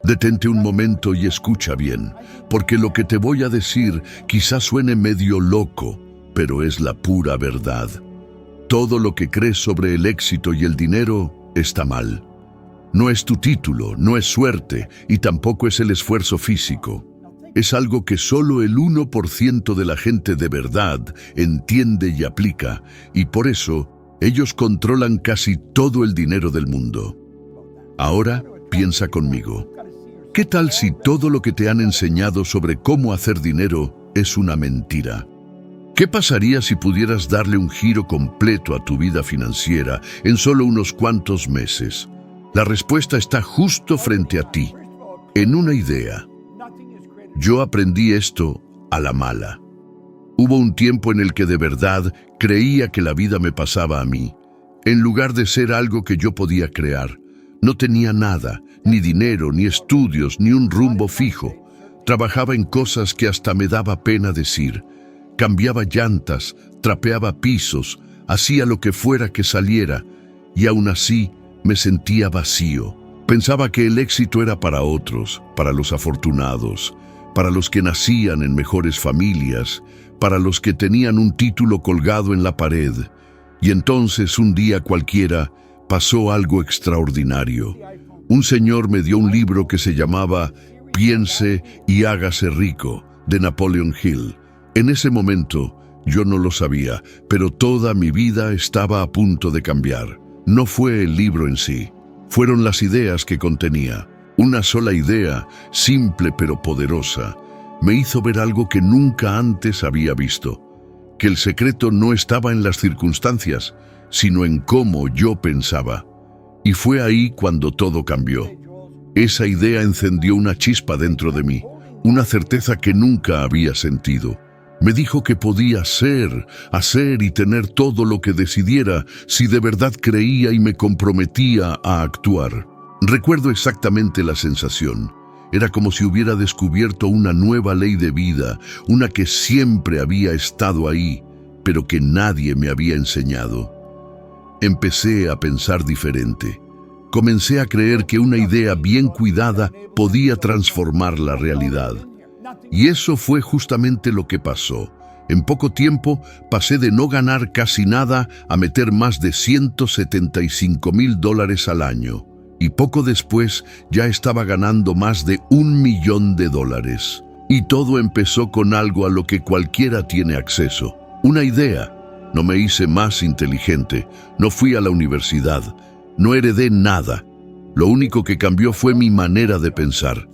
Detente un momento y escucha bien, porque lo que te voy a decir quizás suene medio loco, pero es la pura verdad. Todo lo que crees sobre el éxito y el dinero está mal. No es tu título, no es suerte y tampoco es el esfuerzo físico. Es algo que solo el 1% de la gente de verdad entiende y aplica, y por eso ellos controlan casi todo el dinero del mundo. Ahora, piensa conmigo. ¿Qué tal si todo lo que te han enseñado sobre cómo hacer dinero es una mentira? ¿Qué pasaría si pudieras darle un giro completo a tu vida financiera en solo unos cuantos meses? La respuesta está justo frente a ti, en una idea. Yo aprendí esto a la mala. Hubo un tiempo en el que de verdad creía que la vida me pasaba a mí, en lugar de ser algo que yo podía crear. No tenía nada, ni dinero, ni estudios, ni un rumbo fijo. Trabajaba en cosas que hasta me daba pena decir. Cambiaba llantas, trapeaba pisos, hacía lo que fuera que saliera, y aún así me sentía vacío. Pensaba que el éxito era para otros, para los afortunados, para los que nacían en mejores familias, para los que tenían un título colgado en la pared. Y entonces un día cualquiera pasó algo extraordinario. Un señor me dio un libro que se llamaba Piense y hágase rico, de Napoleon Hill. En ese momento yo no lo sabía, pero toda mi vida estaba a punto de cambiar. No fue el libro en sí, fueron las ideas que contenía. Una sola idea, simple pero poderosa, me hizo ver algo que nunca antes había visto. Que el secreto no estaba en las circunstancias, sino en cómo yo pensaba. Y fue ahí cuando todo cambió. Esa idea encendió una chispa dentro de mí, una certeza que nunca había sentido. Me dijo que podía ser, hacer y tener todo lo que decidiera si de verdad creía y me comprometía a actuar. Recuerdo exactamente la sensación. Era como si hubiera descubierto una nueva ley de vida, una que siempre había estado ahí, pero que nadie me había enseñado. Empecé a pensar diferente. Comencé a creer que una idea bien cuidada podía transformar la realidad. Y eso fue justamente lo que pasó. En poco tiempo pasé de no ganar casi nada a meter más de $175,000 al año. Y poco después ya estaba ganando más de $1 millón. Y todo empezó con algo a lo que cualquiera tiene acceso. Una idea. No me hice más inteligente, no fui a la universidad, no heredé nada. Lo único que cambió fue mi manera de pensar.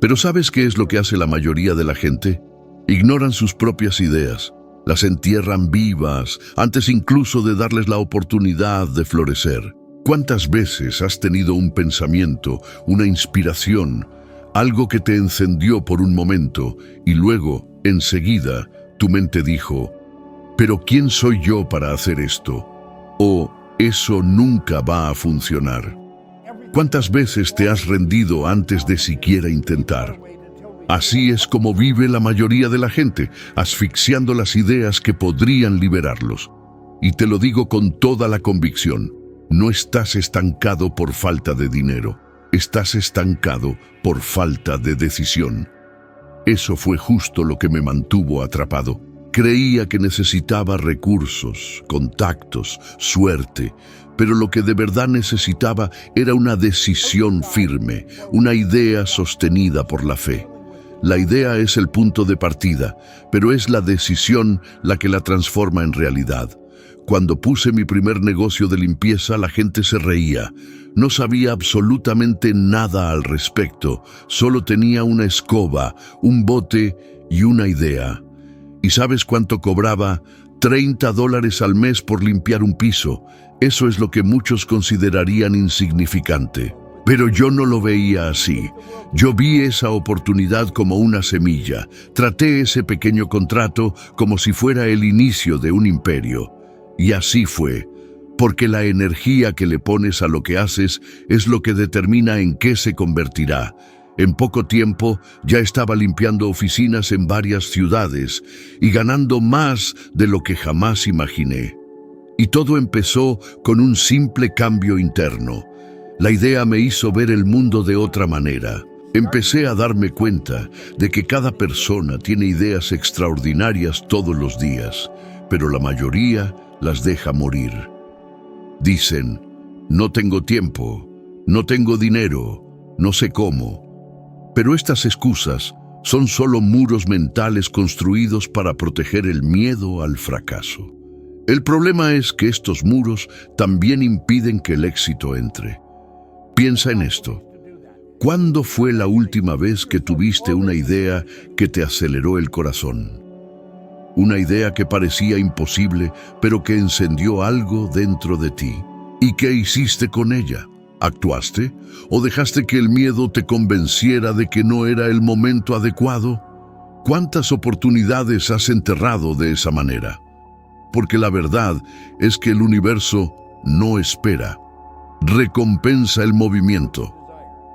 Pero ¿sabes qué es lo que hace la mayoría de la gente? Ignoran sus propias ideas, las entierran vivas, antes incluso de darles la oportunidad de florecer. ¿Cuántas veces has tenido un pensamiento, una inspiración, algo que te encendió por un momento y luego, enseguida, tu mente dijo: ¿pero quién soy yo para hacer esto? O eso nunca va a funcionar. ¿Cuántas veces te has rendido antes de siquiera intentar? Así es como vive la mayoría de la gente, asfixiando las ideas que podrían liberarlos. Y te lo digo con toda la convicción, no estás estancado por falta de dinero, estás estancado por falta de decisión. Eso fue justo lo que me mantuvo atrapado. Creía que necesitaba recursos, contactos, suerte, pero lo que de verdad necesitaba era una decisión firme, una idea sostenida por la fe. La idea es el punto de partida, pero es la decisión la que la transforma en realidad. Cuando puse mi primer negocio de limpieza, la gente se reía. No sabía absolutamente nada al respecto, solo tenía una escoba, un bote y una idea. ¿Y sabes cuánto cobraba? $30 al mes por limpiar un piso. Eso es lo que muchos considerarían insignificante. Pero yo no lo veía así. Yo vi esa oportunidad como una semilla. Traté ese pequeño contrato como si fuera el inicio de un imperio. Y así fue, porque la energía que le pones a lo que haces es lo que determina en qué se convertirá. En poco tiempo ya estaba limpiando oficinas en varias ciudades y ganando más de lo que jamás imaginé. Y todo empezó con un simple cambio interno. La idea me hizo ver el mundo de otra manera. Empecé a darme cuenta de que cada persona tiene ideas extraordinarias todos los días, pero la mayoría las deja morir. Dicen, no tengo tiempo, no tengo dinero, no sé cómo. Pero estas excusas son solo muros mentales construidos para proteger el miedo al fracaso. El problema es que estos muros también impiden que el éxito entre. Piensa en esto. ¿Cuándo fue la última vez que tuviste una idea que te aceleró el corazón? Una idea que parecía imposible, pero que encendió algo dentro de ti. ¿Y qué hiciste con ella? ¿Actuaste? ¿O dejaste que el miedo te convenciera de que no era el momento adecuado? ¿Cuántas oportunidades has enterrado de esa manera? Porque la verdad es que el universo no espera. Recompensa el movimiento.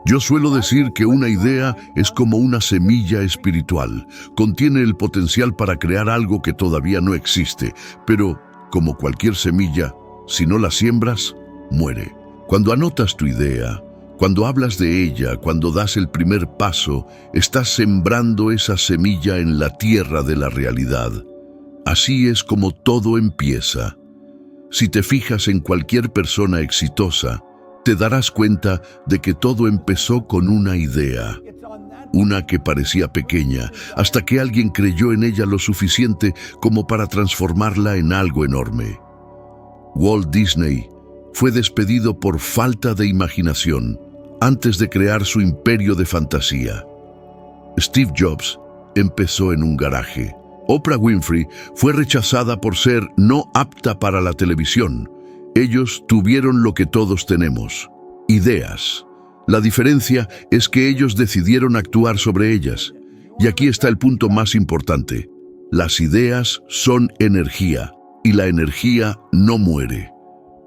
Yo suelo decir que una idea es como una semilla espiritual. Contiene el potencial para crear algo que todavía no existe, pero, como cualquier semilla, si no la siembras, muere. Cuando anotas tu idea, cuando hablas de ella, cuando das el primer paso, estás sembrando esa semilla en la tierra de la realidad. Así es como todo empieza. Si te fijas en cualquier persona exitosa, te darás cuenta de que todo empezó con una idea. Una que parecía pequeña, hasta que alguien creyó en ella lo suficiente como para transformarla en algo enorme. Walt Disney fue despedido por falta de imaginación antes de crear su imperio de fantasía. Steve Jobs empezó en un garaje. Oprah Winfrey fue rechazada por ser no apta para la televisión. Ellos tuvieron lo que todos tenemos: ideas. La diferencia es que ellos decidieron actuar sobre ellas. Y aquí está el punto más importante. Las ideas son energía, y la energía no muere.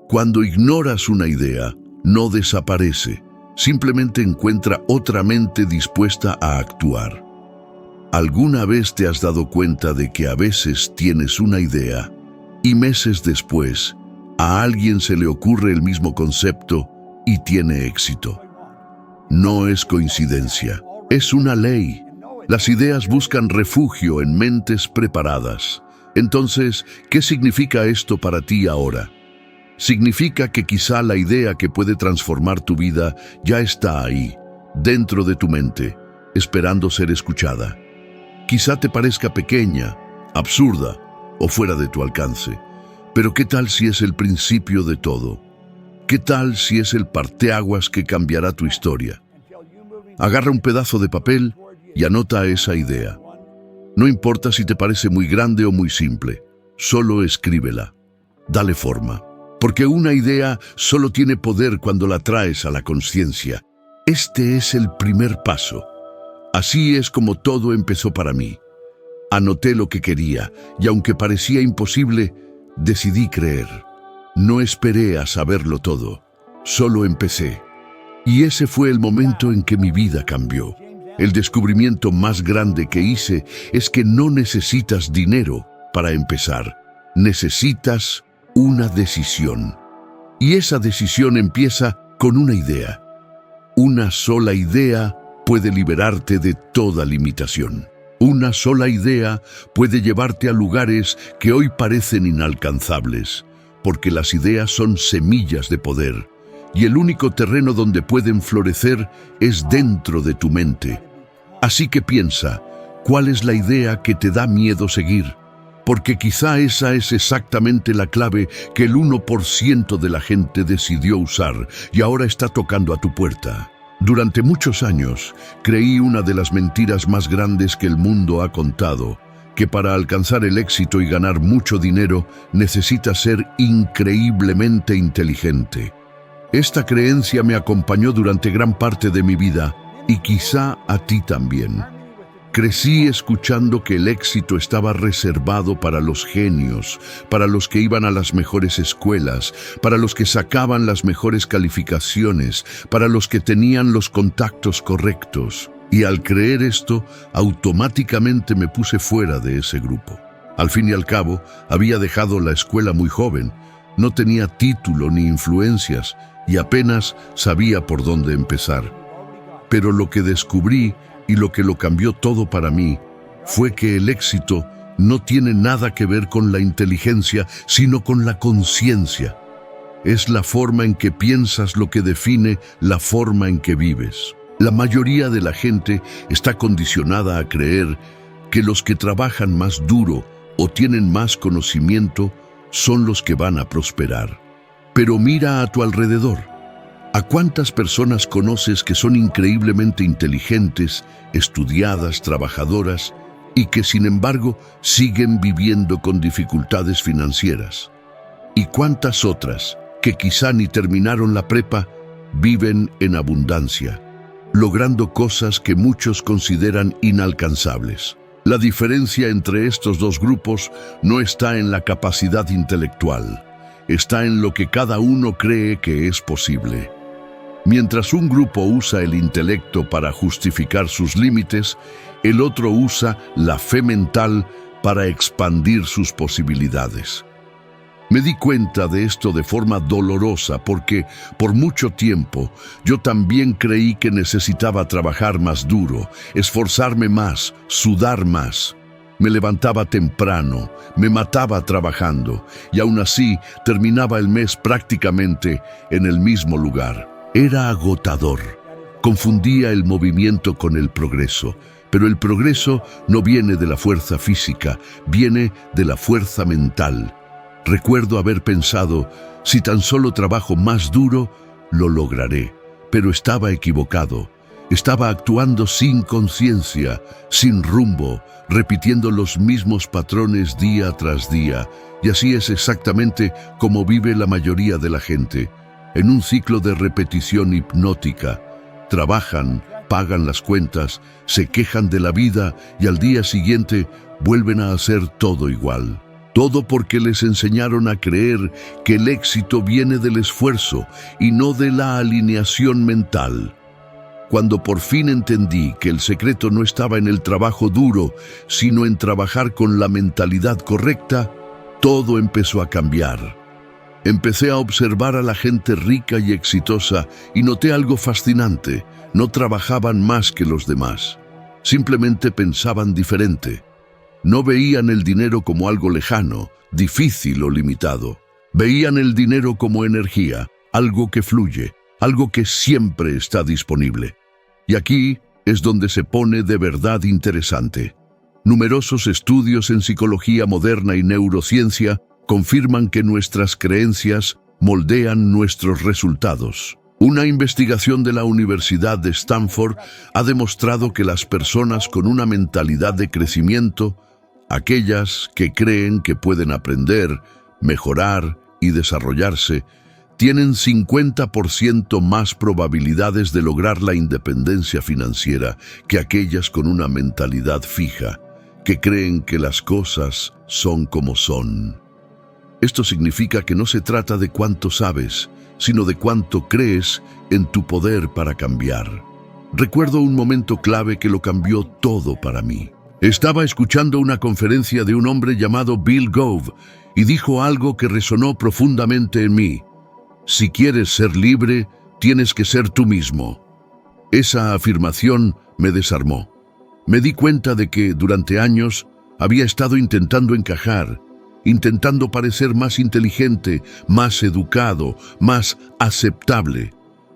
Cuando ignoras una idea, no desaparece. Simplemente encuentra otra mente dispuesta a actuar. ¿Alguna vez te has dado cuenta de que a veces tienes una idea y meses después a alguien se le ocurre el mismo concepto y tiene éxito? No es coincidencia, es una ley. Las ideas buscan refugio en mentes preparadas. Entonces, ¿qué significa esto para ti ahora? Significa que quizá la idea que puede transformar tu vida ya está ahí, dentro de tu mente, esperando ser escuchada. Quizá te parezca pequeña, absurda o fuera de tu alcance. Pero ¿qué tal si es el principio de todo? ¿Qué tal si es el parteaguas que cambiará tu historia? Agarra un pedazo de papel y anota esa idea. No importa si te parece muy grande o muy simple, solo escríbela. Dale forma. Porque una idea solo tiene poder cuando la traes a la conciencia. Este es el primer paso. Así es como todo empezó para mí. Anoté lo que quería y aunque parecía imposible, decidí creer. No esperé a saberlo todo, solo empecé. Y ese fue el momento en que mi vida cambió. El descubrimiento más grande que hice es que no necesitas dinero para empezar. Necesitas una decisión. Y esa decisión empieza con una idea. Una sola idea puede liberarte de toda limitación. Una sola idea puede llevarte a lugares que hoy parecen inalcanzables, porque las ideas son semillas de poder, y el único terreno donde pueden florecer es dentro de tu mente. Así que piensa, ¿cuál es la idea que te da miedo seguir? Porque quizá esa es exactamente la clave que el 1% de la gente decidió usar y ahora está tocando a tu puerta. Durante muchos años, creí una de las mentiras más grandes que el mundo ha contado, que para alcanzar el éxito y ganar mucho dinero, necesitas ser increíblemente inteligente. Esta creencia me acompañó durante gran parte de mi vida, y quizá a ti también. Crecí escuchando que el éxito estaba reservado para los genios, para los que iban a las mejores escuelas, para los que sacaban las mejores calificaciones, para los que tenían los contactos correctos. Y al creer esto, automáticamente me puse fuera de ese grupo. Al fin y al cabo, había dejado la escuela muy joven, No tenía título ni influencias y apenas sabía por dónde empezar. Pero lo que descubrí y lo que lo cambió todo para mí fue que el éxito no tiene nada que ver con la inteligencia, sino con la conciencia. Es la forma en que piensas lo que define la forma en que vives. La mayoría de la gente está condicionada a creer que los que trabajan más duro o tienen más conocimiento son los que van a prosperar. Pero mira a tu alrededor. ¿A cuántas personas conoces que son increíblemente inteligentes, estudiadas, trabajadoras y que sin embargo siguen viviendo con dificultades financieras? ¿Y cuántas otras que quizá ni terminaron la prepa viven en abundancia, logrando cosas que muchos consideran inalcanzables? La diferencia entre estos dos grupos no está en la capacidad intelectual, está en lo que cada uno cree que es posible. Mientras un grupo usa el intelecto para justificar sus límites, el otro usa la fe mental para expandir sus posibilidades. Me di cuenta de esto de forma dolorosa porque por mucho tiempo yo también creí que necesitaba trabajar más duro, esforzarme más, sudar más. Me levantaba temprano, me mataba trabajando y aún así terminaba el mes prácticamente en el mismo lugar. Era agotador. Confundía el movimiento con el progreso, pero el progreso no viene de la fuerza física, viene de la fuerza mental. Recuerdo haber pensado, si tan solo trabajo más duro, lo lograré. Pero estaba equivocado. Estaba actuando sin conciencia, sin rumbo, repitiendo los mismos patrones día tras día. Y así es exactamente como vive la mayoría de la gente, en un ciclo de repetición hipnótica. Trabajan, pagan las cuentas, se quejan de la vida y al día siguiente vuelven a hacer todo igual. Todo porque les enseñaron a creer que el éxito viene del esfuerzo y no de la alineación mental. Cuando por fin entendí que el secreto no estaba en el trabajo duro, sino en trabajar con la mentalidad correcta, todo empezó a cambiar. Empecé a observar a la gente rica y exitosa y noté algo fascinante. No trabajaban más que los demás. Simplemente pensaban diferente. No veían el dinero como algo lejano, difícil o limitado. Veían el dinero como energía, algo que fluye, algo que siempre está disponible. Y aquí es donde se pone de verdad interesante. Numerosos estudios en psicología moderna y neurociencia confirman que nuestras creencias moldean nuestros resultados. Una investigación de la Universidad de Stanford ha demostrado que las personas con una mentalidad de crecimiento, aquellas que creen que pueden aprender, mejorar y desarrollarse, tienen 50% más probabilidades de lograr la independencia financiera que aquellas con una mentalidad fija, que creen que las cosas son como son. Esto significa que no se trata de cuánto sabes, sino de cuánto crees en tu poder para cambiar. Recuerdo un momento clave que lo cambió todo para mí. Estaba escuchando una conferencia de un hombre llamado Bill Gove y dijo algo que resonó profundamente en mí. Si quieres ser libre, tienes que ser tú mismo. Esa afirmación me desarmó. Me di cuenta de que durante años había estado intentando encajar, intentando parecer más inteligente, más educado, más aceptable.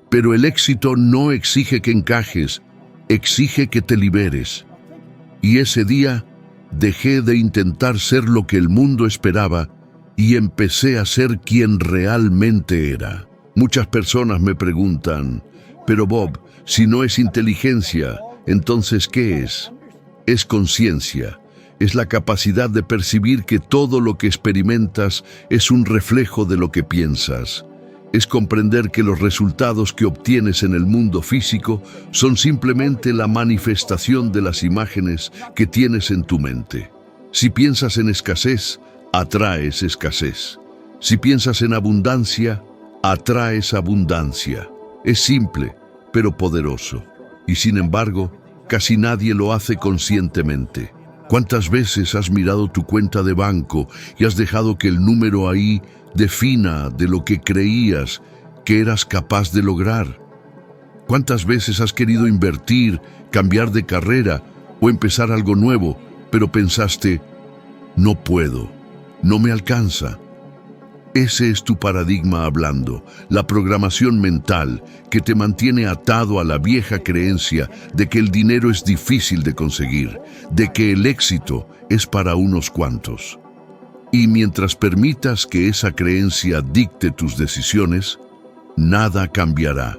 Pero el éxito no exige que encajes, exige que te liberes. Y ese día dejé de intentar ser lo que el mundo esperaba y empecé a ser quien realmente era. Muchas personas me preguntan, pero Bob, si no es inteligencia, entonces ¿qué es? Es conciencia. Es la capacidad de percibir que todo lo que experimentas es un reflejo de lo que piensas. Es comprender que los resultados que obtienes en el mundo físico son simplemente la manifestación de las imágenes que tienes en tu mente. Si piensas en escasez, atraes escasez. Si piensas en abundancia, atraes abundancia. Es simple, pero poderoso. Y sin embargo, casi nadie lo hace conscientemente. ¿Cuántas veces has mirado tu cuenta de banco y has dejado que el número ahí defina de lo que creías que eras capaz de lograr? ¿Cuántas veces has querido invertir, cambiar de carrera o empezar algo nuevo, pero pensaste, no puedo, no me alcanza? Ese es tu paradigma hablando, la programación mental que te mantiene atado a la vieja creencia de que el dinero es difícil de conseguir, de que el éxito es para unos cuantos. Y mientras permitas que esa creencia dicte tus decisiones, nada cambiará.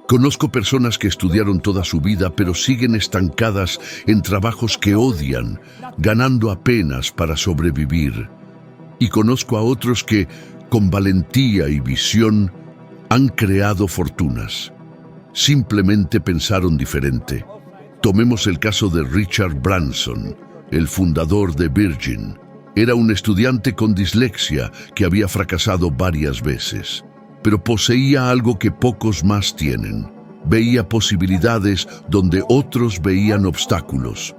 Conozco personas que estudiaron toda su vida pero siguen estancadas en trabajos que odian, ganando apenas para sobrevivir. Y conozco a otros que, con valentía y visión, han creado fortunas. Simplemente pensaron diferente. Tomemos el caso de Richard Branson, el fundador de Virgin. Era un estudiante con dislexia que había fracasado varias veces, pero poseía algo que pocos más tienen. Veía posibilidades donde otros veían obstáculos.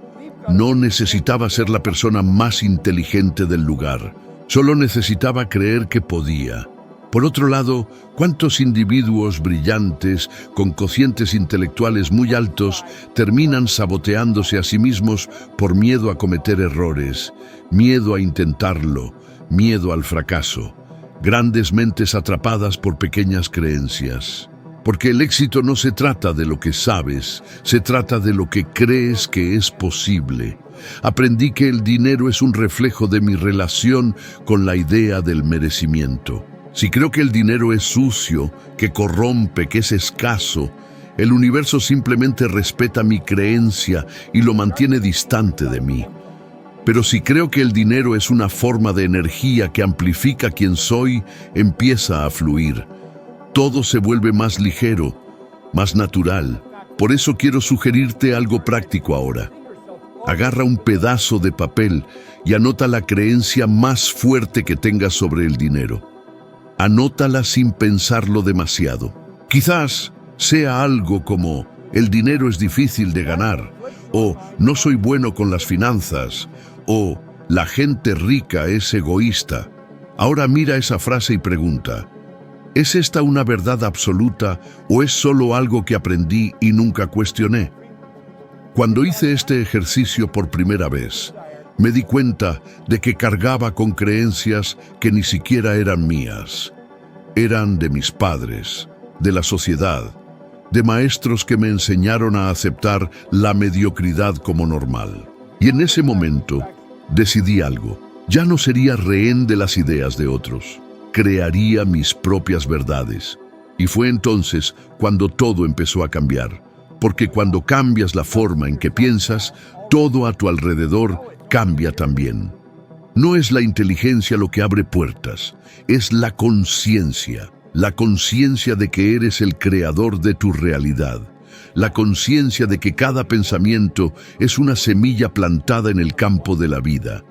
No necesitaba ser la persona más inteligente del lugar. Solo necesitaba creer que podía. Por otro lado, ¿cuántos individuos brillantes, con cocientes intelectuales muy altos, terminan saboteándose a sí mismos por miedo a cometer errores, miedo a intentarlo, miedo al fracaso? Grandes mentes atrapadas por pequeñas creencias. Porque el éxito no se trata de lo que sabes, se trata de lo que crees que es posible. Aprendí que el dinero es un reflejo de mi relación con la idea del merecimiento. Si creo que el dinero es sucio, que corrompe, que es escaso, el universo simplemente respeta mi creencia y lo mantiene distante de mí. Pero si creo que el dinero es una forma de energía que amplifica quién soy, empieza a fluir. Todo se vuelve más ligero, más natural. Por eso quiero sugerirte algo práctico ahora. Agarra un pedazo de papel y anota la creencia más fuerte que tengas sobre el dinero. Anótala sin pensarlo demasiado. Quizás sea algo como, el dinero es difícil de ganar, o no soy bueno con las finanzas, o la gente rica es egoísta. Ahora mira esa frase y pregunta, ¿es esta una verdad absoluta o es solo algo que aprendí y nunca cuestioné? Cuando hice este ejercicio por primera vez, me di cuenta de que cargaba con creencias que ni siquiera eran mías. Eran de mis padres, de la sociedad, de maestros que me enseñaron a aceptar la mediocridad como normal. Y en ese momento decidí algo. Ya no sería rehén de las ideas de otros. Crearía mis propias verdades. Y fue entonces cuando todo empezó a cambiar. Porque cuando cambias la forma en que piensas, todo a tu alrededor cambia también. No es la inteligencia lo que abre puertas, es la conciencia de que eres el creador de tu realidad, la conciencia de que cada pensamiento es una semilla plantada en el campo de la vida,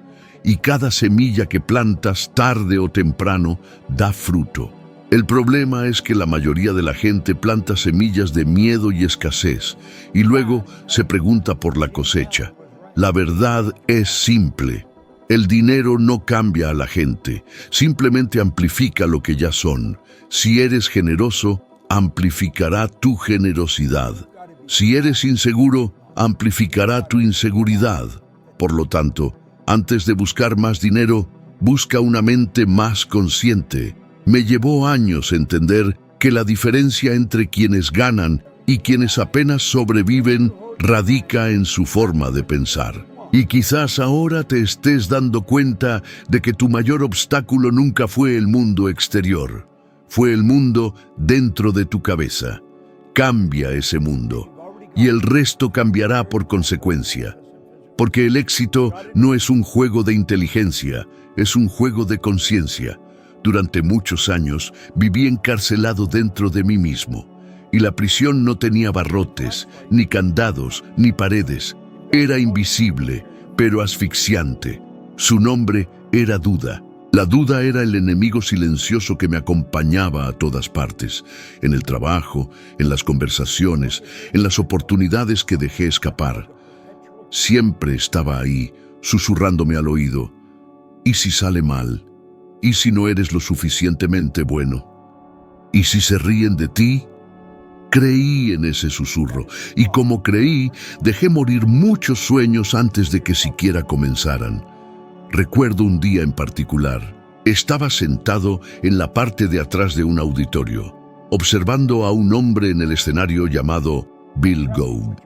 y cada semilla que plantas tarde o temprano da fruto. El problema es que la mayoría de la gente planta semillas de miedo y escasez y luego se pregunta por la cosecha. La verdad es simple. El dinero no cambia a la gente, simplemente amplifica lo que ya son. Si eres generoso, amplificará tu generosidad. Si eres inseguro, amplificará tu inseguridad. Por lo tanto, antes de buscar más dinero, busca una mente más consciente. Me llevó años entender que la diferencia entre quienes ganan y quienes apenas sobreviven radica en su forma de pensar. Y quizás ahora te estés dando cuenta de que tu mayor obstáculo nunca fue el mundo exterior, fue el mundo dentro de tu cabeza. Cambia ese mundo y el resto cambiará por consecuencia. Porque el éxito no es un juego de inteligencia, es un juego de conciencia. Durante muchos años viví encarcelado dentro de mí mismo, y la prisión no tenía barrotes, ni candados, ni paredes. Era invisible, pero asfixiante. Su nombre era duda. La duda era el enemigo silencioso que me acompañaba a todas partes, en el trabajo, en las conversaciones, en las oportunidades que dejé escapar. Siempre estaba ahí, susurrándome al oído. ¿Y si sale mal? ¿Y si no eres lo suficientemente bueno? ¿Y si se ríen de ti? Creí en ese susurro, y como creí, dejé morir muchos sueños antes de que siquiera comenzaran. Recuerdo un día en particular. Estaba sentado en la parte de atrás de un auditorio, observando a un hombre en el escenario llamado Bill Gould.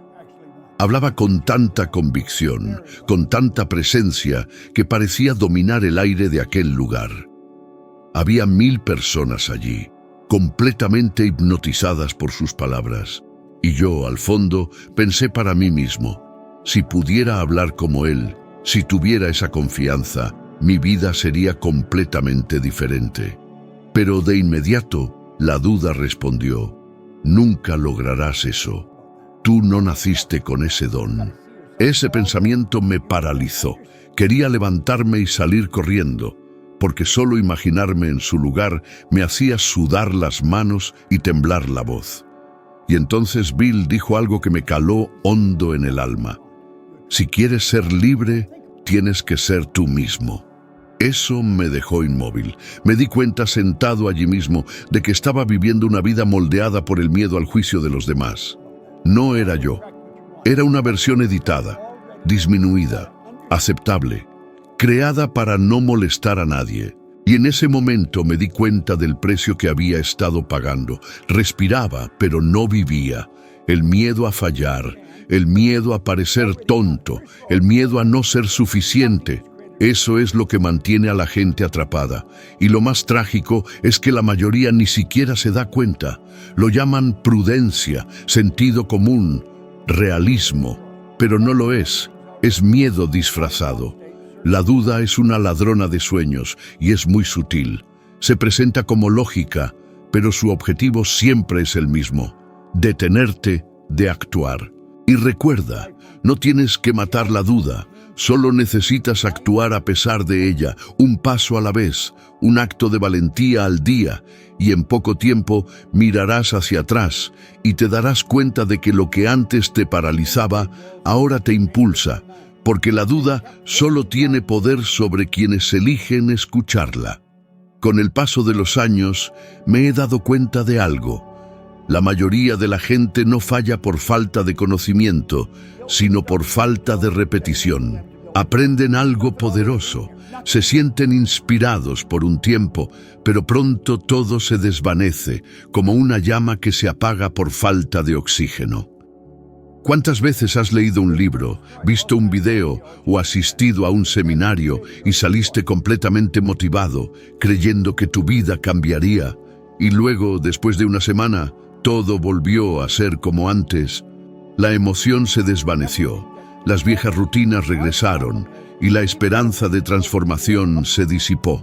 Hablaba con tanta convicción, con tanta presencia, que parecía dominar el aire de aquel lugar. Había 1000 personas allí, completamente hipnotizadas por sus palabras. Y yo, al fondo, pensé para mí mismo, si pudiera hablar como él, si tuviera esa confianza, mi vida sería completamente diferente. Pero de inmediato, la duda respondió, nunca lograrás eso. Tú no naciste con ese don. Ese pensamiento me paralizó. Quería levantarme y salir corriendo, porque solo imaginarme en su lugar me hacía sudar las manos y temblar la voz. Y entonces Bill dijo algo que me caló hondo en el alma. Si quieres ser libre, tienes que ser tú mismo. Eso me dejó inmóvil. Me di cuenta sentado allí mismo de que estaba viviendo una vida moldeada por el miedo al juicio de los demás. No era yo. Era una versión editada, disminuida, aceptable, creada para no molestar a nadie. Y en ese momento me di cuenta del precio que había estado pagando. Respiraba, pero no vivía. El miedo a fallar, el miedo a parecer tonto, el miedo a no ser suficiente. Eso es lo que mantiene a la gente atrapada. Y lo más trágico es que la mayoría ni siquiera se da cuenta. Lo llaman prudencia, sentido común, realismo. Pero no lo es miedo disfrazado. La duda es una ladrona de sueños y es muy sutil. Se presenta como lógica, pero su objetivo siempre es el mismo: detenerte de actuar. Y recuerda, no tienes que matar la duda, solo necesitas actuar a pesar de ella, un paso a la vez, un acto de valentía al día, y en poco tiempo mirarás hacia atrás y te darás cuenta de que lo que antes te paralizaba, ahora te impulsa, porque la duda solo tiene poder sobre quienes eligen escucharla. Con el paso de los años, me he dado cuenta de algo. La mayoría de la gente no falla por falta de conocimiento, sino por falta de repetición. Aprenden algo poderoso, se sienten inspirados por un tiempo, pero pronto todo se desvanece, como una llama que se apaga por falta de oxígeno. ¿Cuántas veces has leído un libro, visto un video o asistido a un seminario y saliste completamente motivado, creyendo que tu vida cambiaría, y luego, después de una semana, todo volvió a ser como antes? La emoción se desvaneció, las viejas rutinas regresaron y la esperanza de transformación se disipó.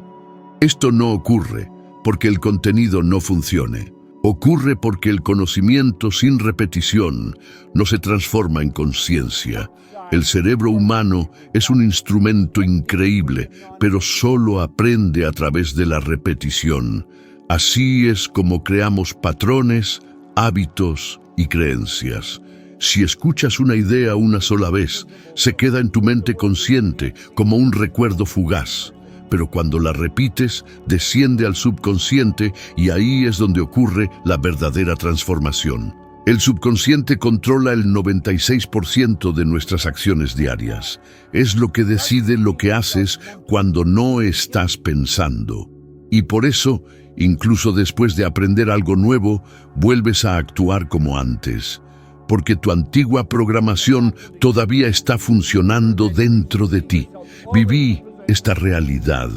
Esto no ocurre porque el contenido no funcione. Ocurre porque el conocimiento sin repetición no se transforma en conciencia. El cerebro humano es un instrumento increíble, pero solo aprende a través de la repetición. Así es como creamos patrones, hábitos y creencias. Si escuchas una idea una sola vez, se queda en tu mente consciente como un recuerdo fugaz. Pero cuando la repites, desciende al subconsciente y ahí es donde ocurre la verdadera transformación. El subconsciente controla el 96% de nuestras acciones diarias. Es lo que decide lo que haces cuando no estás pensando. Y por eso, incluso después de aprender algo nuevo, vuelves a actuar como antes. Porque tu antigua programación todavía está funcionando dentro de ti. Viví esta realidad.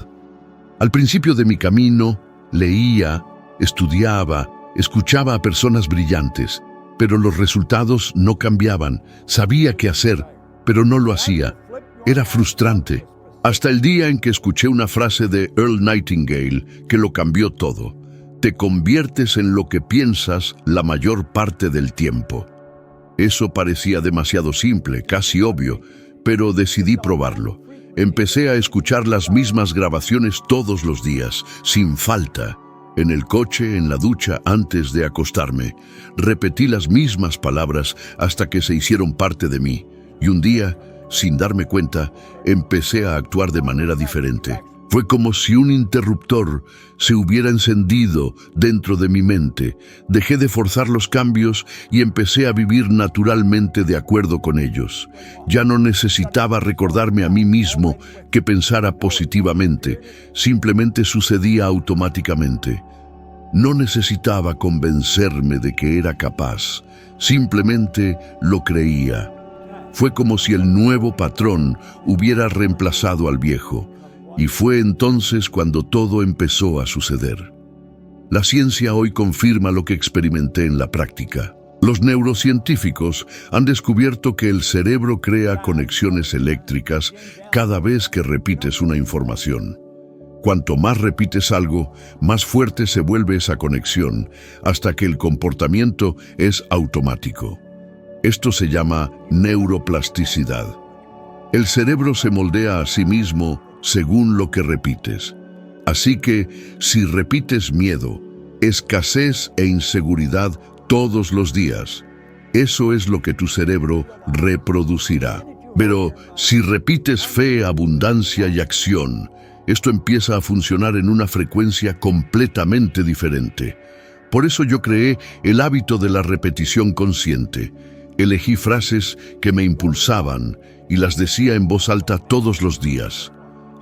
Al principio de mi camino, leía, estudiaba, escuchaba a personas brillantes, pero los resultados no cambiaban. Sabía qué hacer, pero no lo hacía. Era frustrante. Hasta el día en que escuché una frase de Earl Nightingale que lo cambió todo. Te conviertes en lo que piensas la mayor parte del tiempo. Eso parecía demasiado simple, casi obvio, pero decidí probarlo. Empecé a escuchar las mismas grabaciones todos los días, sin falta. En el coche, en la ducha, antes de acostarme. Repetí las mismas palabras hasta que se hicieron parte de mí. Y un día sin darme cuenta, empecé a actuar de manera diferente. Fue como si un interruptor se hubiera encendido dentro de mi mente. Dejé de forzar los cambios y empecé a vivir naturalmente de acuerdo con ellos. Ya no necesitaba recordarme a mí mismo que pensara positivamente. Simplemente sucedía automáticamente. No necesitaba convencerme de que era capaz. Simplemente lo creía. Fue como si el nuevo patrón hubiera reemplazado al viejo. Y fue entonces cuando todo empezó a suceder. La ciencia hoy confirma lo que experimenté en la práctica. Los neurocientíficos han descubierto que el cerebro crea conexiones eléctricas cada vez que repites una información. Cuanto más repites algo, más fuerte se vuelve esa conexión, hasta que el comportamiento es automático. Esto se llama neuroplasticidad. El cerebro se moldea a sí mismo según lo que repites. Así que, si repites miedo, escasez e inseguridad todos los días, eso es lo que tu cerebro reproducirá. Pero si repites fe, abundancia y acción, esto empieza a funcionar en una frecuencia completamente diferente. Por eso yo creé el hábito de la repetición consciente. Elegí frases que me impulsaban y las decía en voz alta todos los días.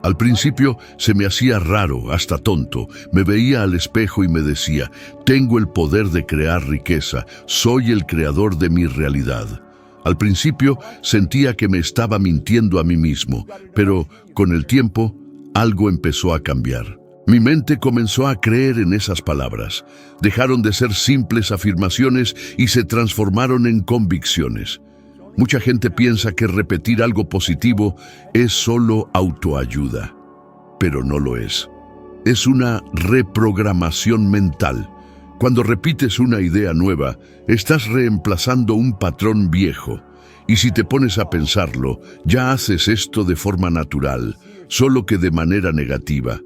Al principio se me hacía raro, hasta tonto. Me veía al espejo y me decía, tengo el poder de crear riqueza, soy el creador de mi realidad. Al principio sentía que me estaba mintiendo a mí mismo, pero con el tiempo algo empezó a cambiar. Mi mente comenzó a creer en esas palabras. Dejaron de ser simples afirmaciones y se transformaron en convicciones. Mucha gente piensa que repetir algo positivo es solo autoayuda, pero no lo es. Es una reprogramación mental. Cuando repites una idea nueva, estás reemplazando un patrón viejo. Y si te pones a pensarlo, ya haces esto de forma natural, solo que de manera negativa.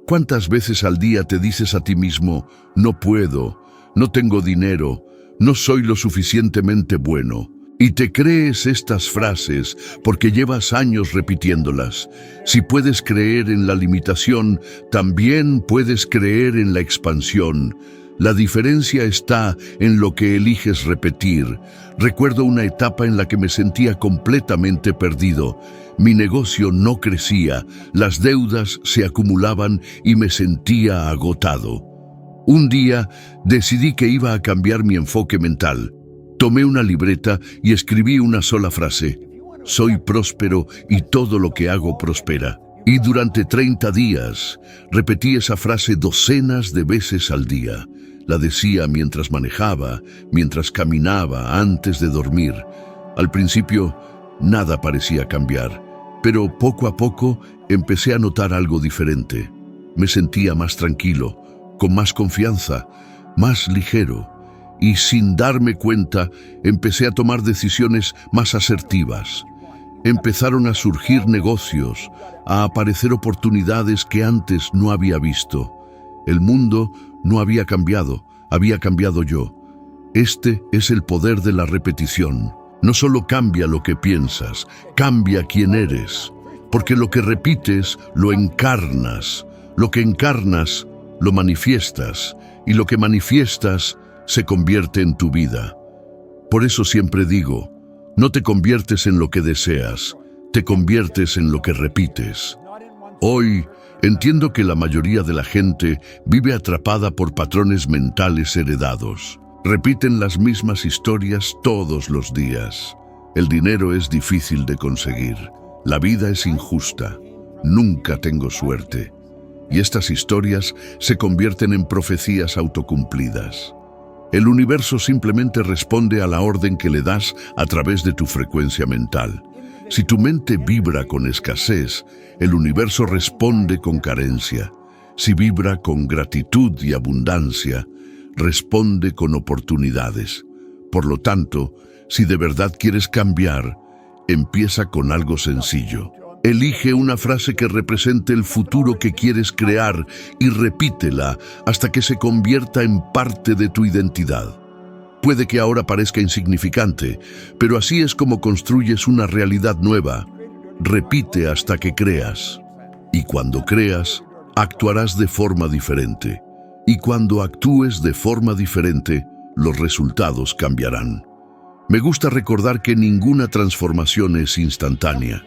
¿Cuántas veces al día te dices a ti mismo, no puedo, no tengo dinero, no soy lo suficientemente bueno? Y te crees estas frases porque llevas años repitiéndolas. Si puedes creer en la limitación, también puedes creer en la expansión. La diferencia está en lo que eliges repetir. Recuerdo una etapa en la que me sentía completamente perdido. Mi negocio no crecía, las deudas se acumulaban y me sentía agotado. Un día decidí que iba a cambiar mi enfoque mental. Tomé una libreta y escribí una sola frase: soy próspero y todo lo que hago prospera. Y durante 30 días repetí esa frase docenas de veces al día. La decía mientras manejaba, mientras caminaba, antes de dormir. Al principio, nada parecía cambiar, pero poco a poco empecé a notar algo diferente. Me sentía más tranquilo, con más confianza, más ligero. Y sin darme cuenta, empecé a tomar decisiones más asertivas. Empezaron a surgir negocios, a aparecer oportunidades que antes no había visto. El mundo no había cambiado yo. Este es el poder de la repetición. No solo cambia lo que piensas, cambia quién eres. Porque lo que repites, lo encarnas. Lo que encarnas, lo manifiestas. Y lo que manifiestas, se convierte en tu vida. Por eso siempre digo, no te conviertes en lo que deseas, te conviertes en lo que repites. Hoy entiendo que la mayoría de la gente vive atrapada por patrones mentales heredados. Repiten las mismas historias todos los días. El dinero es difícil de conseguir. La vida es injusta. Nunca tengo suerte. Y estas historias se convierten en profecías autocumplidas. El universo simplemente responde a la orden que le das a través de tu frecuencia mental. Si tu mente vibra con escasez, el universo responde con carencia. Si vibra con gratitud y abundancia, responde con oportunidades. Por lo tanto, si de verdad quieres cambiar, empieza con algo sencillo. Elige una frase que represente el futuro que quieres crear y repítela hasta que se convierta en parte de tu identidad. Puede que ahora parezca insignificante, pero así es como construyes una realidad nueva. Repite hasta que creas. Y cuando creas, actuarás de forma diferente. Y cuando actúes de forma diferente, los resultados cambiarán. Me gusta recordar que ninguna transformación es instantánea.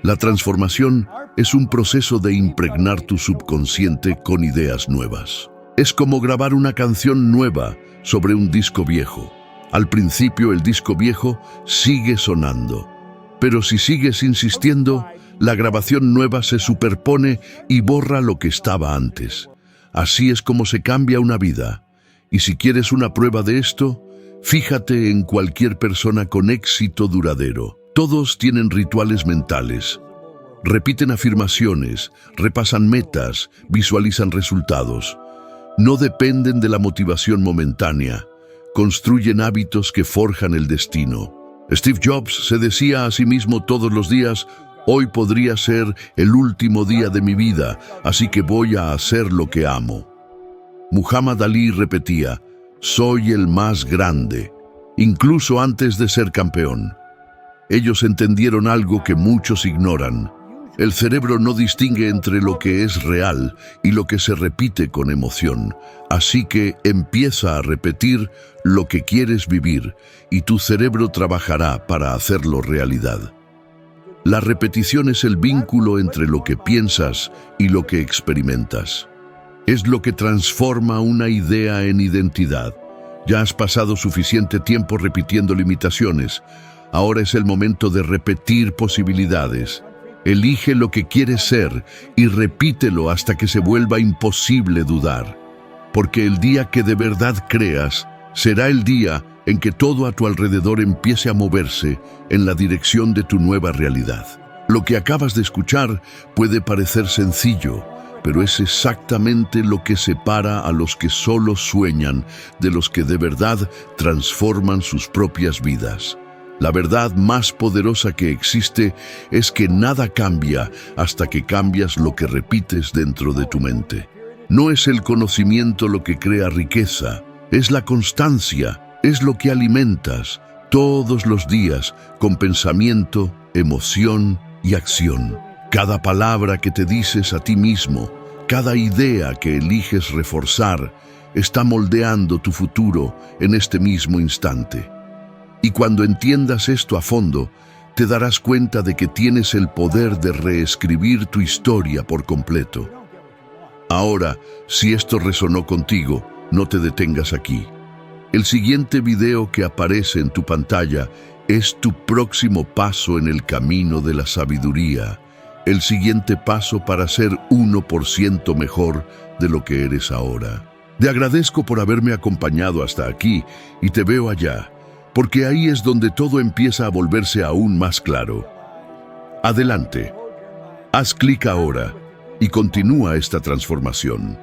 La transformación es un proceso de impregnar tu subconsciente con ideas nuevas. Es como grabar una canción nueva sobre un disco viejo. Al principio el disco viejo sigue sonando, pero si sigues insistiendo, la grabación nueva se superpone y borra lo que estaba antes. Así es como se cambia una vida. Y si quieres una prueba de esto, fíjate en cualquier persona con éxito duradero. Todos tienen rituales mentales. Repiten afirmaciones, repasan metas, visualizan resultados. No dependen de la motivación momentánea. Construyen hábitos que forjan el destino. Steve Jobs se decía a sí mismo todos los días: hoy podría ser el último día de mi vida, así que voy a hacer lo que amo. Muhammad Ali repetía: soy el más grande, incluso antes de ser campeón. Ellos entendieron algo que muchos ignoran. El cerebro no distingue entre lo que es real y lo que se repite con emoción. Así que empieza a repetir lo que quieres vivir y tu cerebro trabajará para hacerlo realidad. La repetición es el vínculo entre lo que piensas y lo que experimentas. Es lo que transforma una idea en identidad. Ya has pasado suficiente tiempo repitiendo limitaciones. Ahora es el momento de repetir posibilidades. Elige lo que quieres ser y repítelo hasta que se vuelva imposible dudar. Porque el día que de verdad creas, será el día en que todo a tu alrededor empiece a moverse en la dirección de tu nueva realidad. Lo que acabas de escuchar puede parecer sencillo, pero es exactamente lo que separa a los que solo sueñan de los que de verdad transforman sus propias vidas. La verdad más poderosa que existe es que nada cambia hasta que cambias lo que repites dentro de tu mente. No es el conocimiento lo que crea riqueza, es la constancia, es lo que alimentas todos los días con pensamiento, emoción y acción. Cada palabra que te dices a ti mismo, cada idea que eliges reforzar, está moldeando tu futuro en este mismo instante. Y cuando entiendas esto a fondo, te darás cuenta de que tienes el poder de reescribir tu historia por completo. Ahora, si esto resonó contigo, no te detengas aquí. El siguiente video que aparece en tu pantalla es tu próximo paso en el camino de la sabiduría. El siguiente paso para ser 1% mejor de lo que eres ahora. Te agradezco por haberme acompañado hasta aquí y te veo allá, porque ahí es donde todo empieza a volverse aún más claro. Adelante. Haz clic ahora y continúa esta transformación.